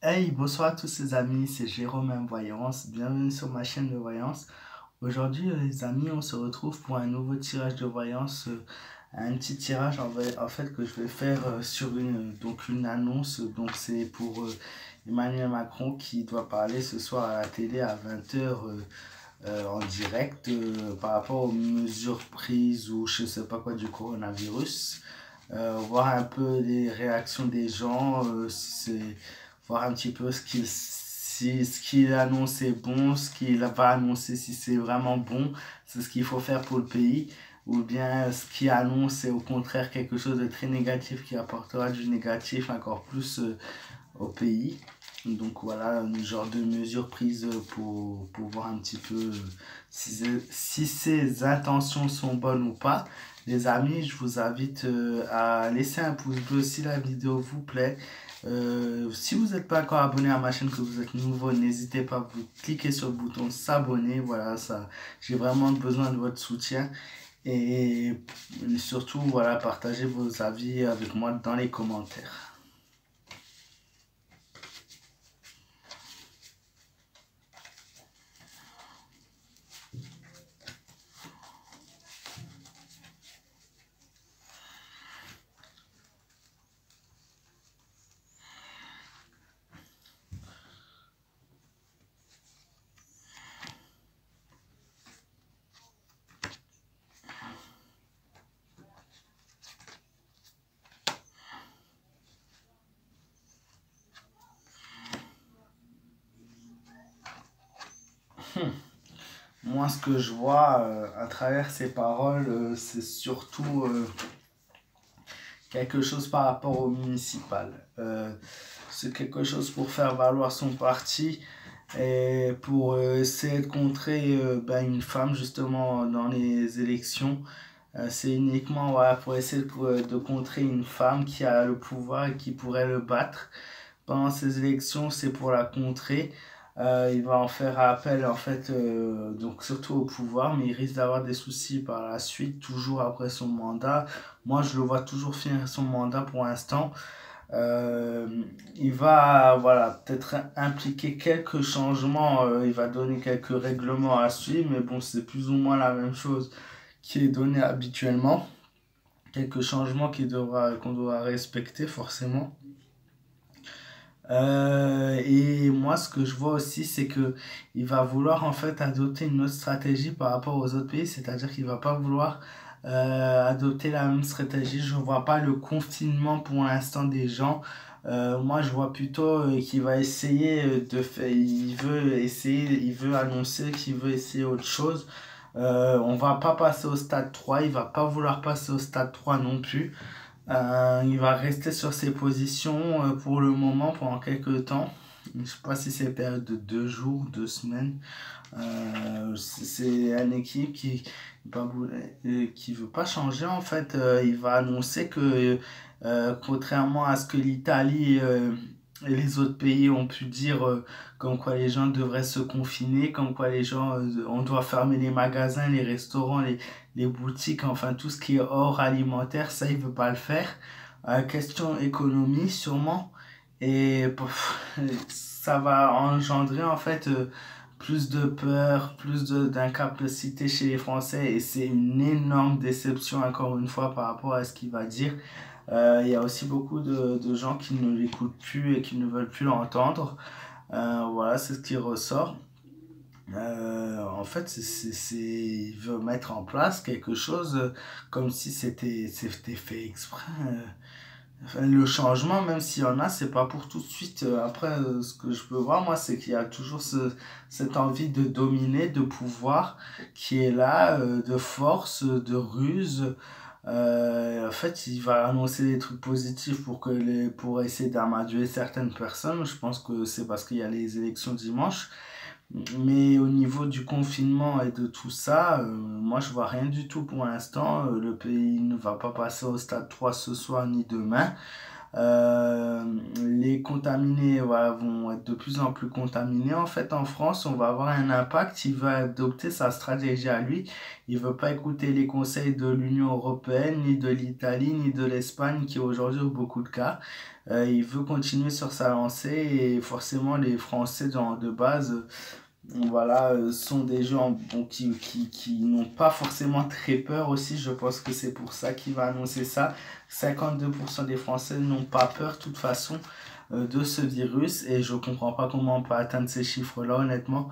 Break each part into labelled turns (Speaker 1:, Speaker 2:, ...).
Speaker 1: Hey, bonsoir à tous les amis, c'est Jérôme Voyance, bienvenue sur ma chaîne de voyance. Aujourd'hui les amis, on se retrouve pour un nouveau tirage de voyance, un petit tirage en fait que je vais faire sur une annonce. Donc c'est pour Emmanuel Macron qui doit parler ce soir à la télé à 20h en direct par rapport aux mesures prises ou je sais pas quoi du coronavirus. Voir un peu les réactions des gens, voir un petit peu si ce qu'il annonce est bon, ce qu'il va annoncer si c'est vraiment bon, c'est ce qu'il faut faire pour le pays, ou bien ce qu'il annonce est au contraire quelque chose de très négatif qui apportera du négatif encore plus au pays. Donc voilà, un genre de mesures prises pour voir un petit peu si ses intentions sont bonnes ou pas. Les amis, je vous invite à laisser un pouce bleu si la vidéo vous plaît. Si vous n'êtes pas encore abonné à ma chaîne, que vous êtes nouveau, n'hésitez pas à vous cliquer sur le bouton s'abonner. Voilà, ça, j'ai vraiment besoin de votre soutien. Et surtout, voilà, partagez vos avis avec moi dans les commentaires. Moi, ce que je vois à travers ces paroles, c'est surtout quelque chose par rapport au municipal. C'est quelque chose pour faire valoir son parti et pour essayer de contrer une femme justement dans les élections. C'est uniquement voilà, pour essayer de contrer une femme qui a le pouvoir et qui pourrait le battre. Pendant ces élections, c'est pour la contrer. Il va en faire appel en fait, donc surtout au pouvoir, mais il risque d'avoir des soucis par la suite, toujours après son mandat. Moi, je le vois toujours finir son mandat pour l'instant. Euh, il va voilà, peut-être impliquer quelques changements, il va donner quelques règlements à suivre, mais bon, c'est plus ou moins la même chose qui est donnée habituellement. Quelques changements qu'on devra respecter forcément. Et moi, ce que je vois aussi, c'est que il va vouloir en fait adopter une autre stratégie par rapport aux autres pays, c'est-à-dire qu'il va pas vouloir adopter la même stratégie. Je vois pas le confinement pour l'instant des gens. Moi, je vois plutôt qu'il va essayer de faire, il veut annoncer qu'il veut essayer autre chose. On va pas passer au stade 3, il va pas vouloir passer au stade 3 non plus. Il va rester sur ses positions pour le moment, pendant quelques temps. Je ne sais pas si c'est une période de 2 jours, 2 semaines. C'est une équipe qui veut pas changer en fait. Il va annoncer que contrairement à ce que l'Italie et les autres pays ont pu dire, comme quoi les gens devraient se confiner, comme quoi on doit fermer les magasins, les restaurants, les boutiques, enfin tout ce qui est hors alimentaire, ça il veut pas le faire. Question économie sûrement. Et ça va engendrer en fait plus de peur, d'incapacité chez les Français et c'est une énorme déception encore une fois par rapport à ce qu'il va dire. Il y a aussi beaucoup de gens qui ne l'écoutent plus et qui ne veulent plus l'entendre. Voilà, c'est ce qui ressort. En fait, il veut mettre en place quelque chose comme si c'était fait exprès. Enfin, le changement, même s'il y en a, c'est pas pour tout de suite. Après, ce que je peux voir, moi, c'est qu'il y a toujours cette envie de dominer, de pouvoir qui est là, de force, de ruse. En fait, il va annoncer des trucs positifs pour essayer d'amadouer certaines personnes. Je pense que c'est parce qu'il y a les élections dimanche. Mais au niveau du confinement et de tout ça, moi je vois rien du tout pour l'instant. Le pays ne va pas passer au stade 3 ce soir ni demain. Les contaminés, voilà, vont être de plus en plus contaminés. En fait, en France, on va avoir un impact. Il va adopter sa stratégie à lui. Il veut pas écouter les conseils de l'Union européenne, ni de l'Italie, ni de l'Espagne, qui aujourd'hui ont beaucoup de cas. Il veut continuer sur sa lancée et forcément les Français de base, voilà, sont des gens bon, qui n'ont pas forcément très peur aussi. Je pense que c'est pour ça qu'il va annoncer ça. 52% des Français n'ont pas peur de toute façon de ce virus et je comprends pas comment on peut atteindre ces chiffres-là honnêtement.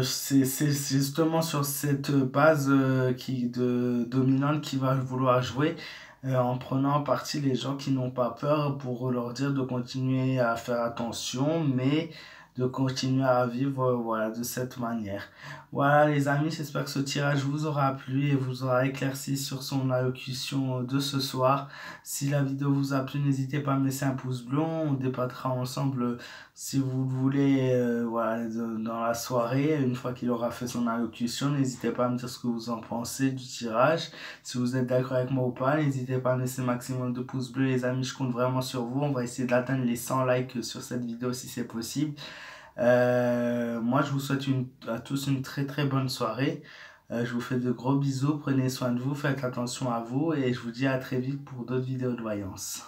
Speaker 1: C'est justement sur cette base dominante qui va vouloir jouer en prenant en partie les gens qui n'ont pas peur pour leur dire de continuer à faire attention, mais de continuer à vivre voilà, de cette manière. Voilà les amis, j'espère que ce tirage vous aura plu et vous aura éclairci sur son allocution de ce soir. Si la vidéo vous a plu, n'hésitez pas à me laisser un pouce bleu, on débattra ensemble si vous le voulez, voilà, dans la soirée, une fois qu'il aura fait son allocution, n'hésitez pas à me dire ce que vous en pensez du tirage. Si vous êtes d'accord avec moi ou pas, n'hésitez pas à me laisser un maximum de pouces bleus, les amis, je compte vraiment sur vous. On va essayer d'atteindre les 100 likes sur cette vidéo si c'est possible. Moi, je vous souhaite à tous une très très bonne soirée. Je vous fais de gros bisous, prenez soin de vous, faites attention à vous et je vous dis à très vite pour d'autres vidéos de voyance.